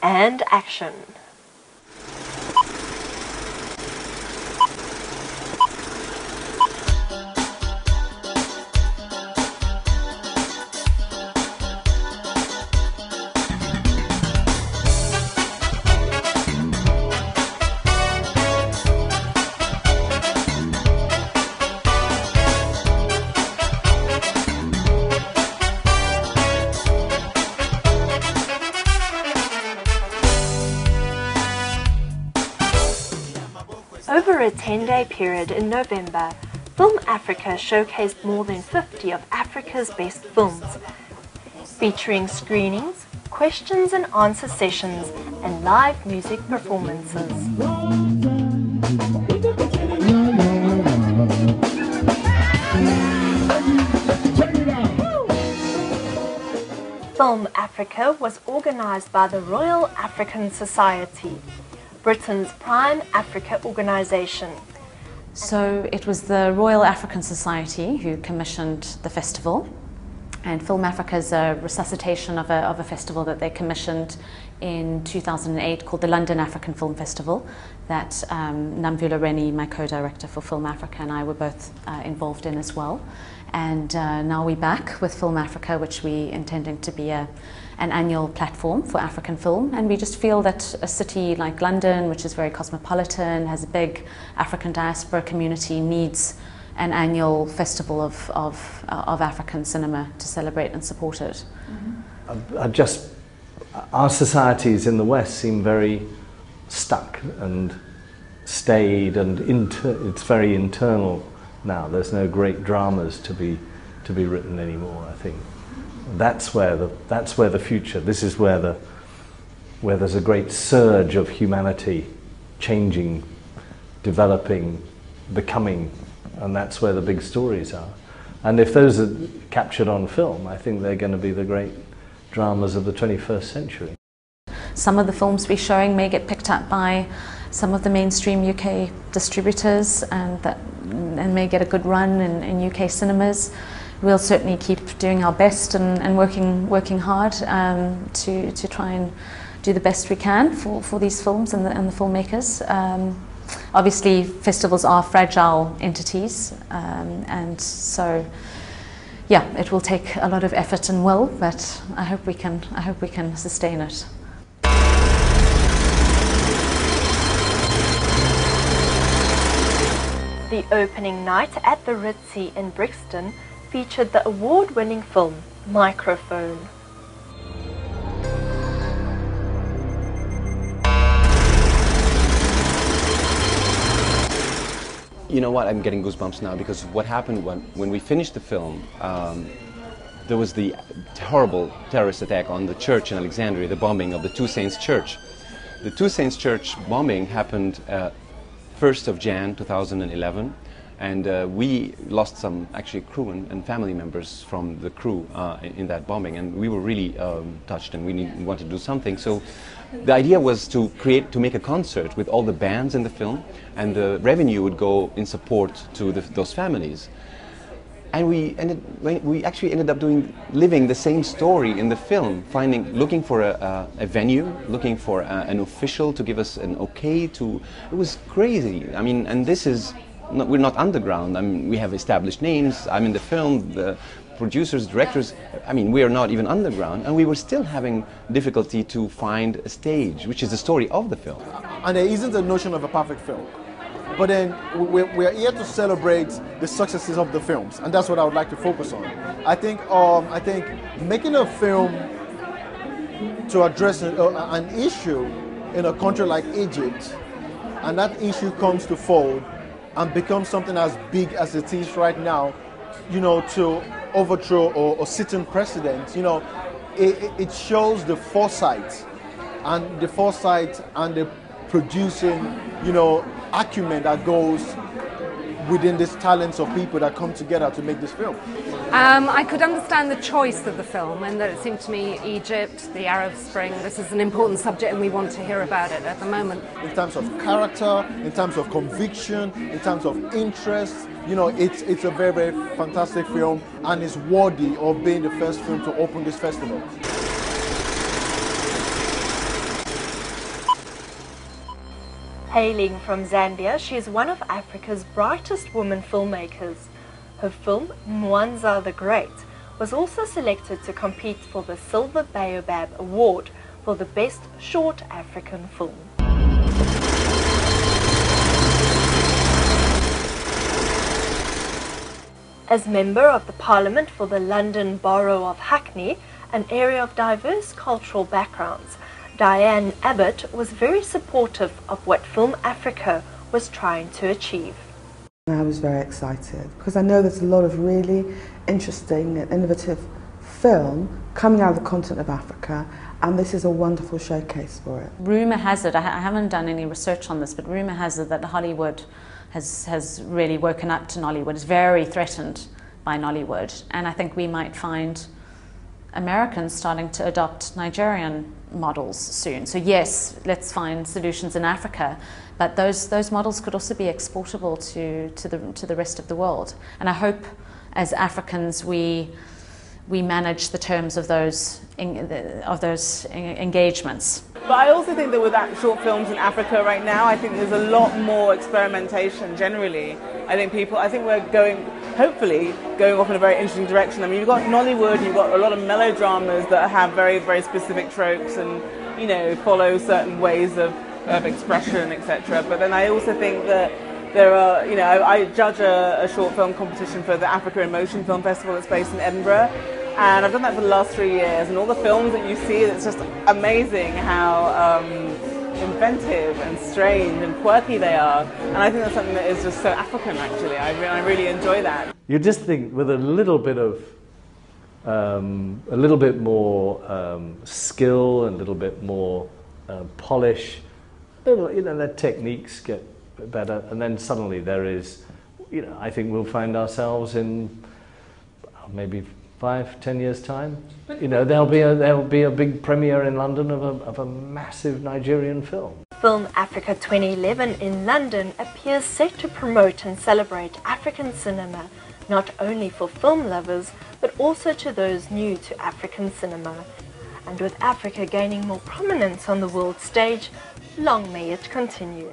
and action. Over a 10-day period in November, Film Africa showcased more than 50 of Africa's best films, featuring screenings, questions and answer sessions, and live music performances. Film Africa was organised by the Royal African Society, Britain's prime Africa organisation. So it was the Royal African Society who commissioned the festival, and Film Africa is a resuscitation of a festival that they commissioned in 2008 called the London African Film Festival that Namvula Reni, my co-director for Film Africa, and I were both involved in as well. And now we're back with Film Africa, which we're intending to be an annual platform for African film, and we just feel that a city like London, which is very cosmopolitan, has a big African diaspora community, needs an annual festival of African cinema to celebrate and support it. Our societies in the West seem very stuck and staid, and it's very internal now. There's no great dramas to be written anymore, I think. That's where the future. This is where there's a great surge of humanity changing, developing, becoming, and that's where the big stories are. And if those are captured on film, I think they're going to be the great dramas of the 21st century. Some of the films we're showing may get picked up by some of the mainstream UK distributors and may get a good run in UK cinemas. We'll certainly keep doing our best and working hard to try and do the best we can for these films and the filmmakers. Obviously, festivals are fragile entities, and so yeah, it will take a lot of effort and will, but I hope we can sustain it. The opening night at the Ritzy in Brixton featured the award-winning film Microphone. You know what, I'm getting goosebumps now because what happened when we finished the film, there was the horrible terrorist attack on the church in Alexandria, the bombing of the Two Saints Church. The Two Saints Church bombing happened 1st of Jan 2011, and we lost some actually crew and family members from the crew in that bombing, and we were really touched, and we wanted to do something. So the idea was to make a concert with all the bands in the film, and the revenue would go in support to those families. And we actually ended up living the same story in the film, looking for a venue, looking for an official to give us an okay to. It was crazy. I mean, and we're not underground. I mean, we have established names. I'm in the film. The producers, directors. I mean, we are not even underground, and we were still having difficulty to find a stage, which is the story of the film. And there isn't a notion of a perfect film. But then we're here to celebrate the successes of the films, and that's what I would like to focus on. I think making a film to address an issue in a country like Egypt, and that issue comes to fold and becomes something as big as it is right now, you know, to overthrow or sitting precedent, you know, it shows the foresight and the producing, you know, acumen that goes within these talents of people that come together to make this film. I could understand the choice of the film, and that it seemed to me Egypt, the Arab Spring, this is an important subject and we want to hear about it at the moment. In terms of character, in terms of conviction, in terms of interest, you know, it's a very, very fantastic film, and it's worthy of being the first film to open this festival. Hailing from Zambia, she is one of Africa's brightest women filmmakers. Her film, Mwanza the Great, was also selected to compete for the Silver Baobab Award for the Best Short African Film. As member of the Parliament for the London Borough of Hackney, an area of diverse cultural backgrounds, Diane Abbott was very supportive of what Film Africa was trying to achieve. I was very excited because I know there's a lot of really interesting and innovative film coming out of the continent of Africa, and this is a wonderful showcase for it. Rumour has it, I haven't done any research on this, but rumour has it that Hollywood has really woken up to Nollywood, is very threatened by Nollywood, and I think we might find Americans starting to adopt Nigerian models soon. So yes, let's find solutions in Africa, but those models could also be exportable to the rest of the world. And I hope as Africans we manage the terms of those engagements. But I also think that with short films in Africa right now, I think there's a lot more experimentation generally. I think we're hopefully going off in a very interesting direction. I mean, you've got Nollywood, you've got a lot of melodramas that have very, very specific tropes and, you know, follow certain ways of expression, etc. But then I also think that there are, you know, I judge a short film competition for the Africa in Motion Film Festival that's based in Edinburgh. And I've done that for the last 3 years, and all the films that you see, it's just amazing how inventive and strange and quirky they are. And I think that's something that is just so African, actually. I really enjoy that. You just think with a little bit more skill and a little bit more polish, you know, their techniques get better, and then suddenly there is, you know, I think we'll find ourselves in maybe 5-10 years' time. You know, there'll be a big premiere in London of a massive Nigerian film. Film Africa 2011 in London appears set to promote and celebrate African cinema, not only for film lovers, but also to those new to African cinema. And with Africa gaining more prominence on the world stage, long may it continue.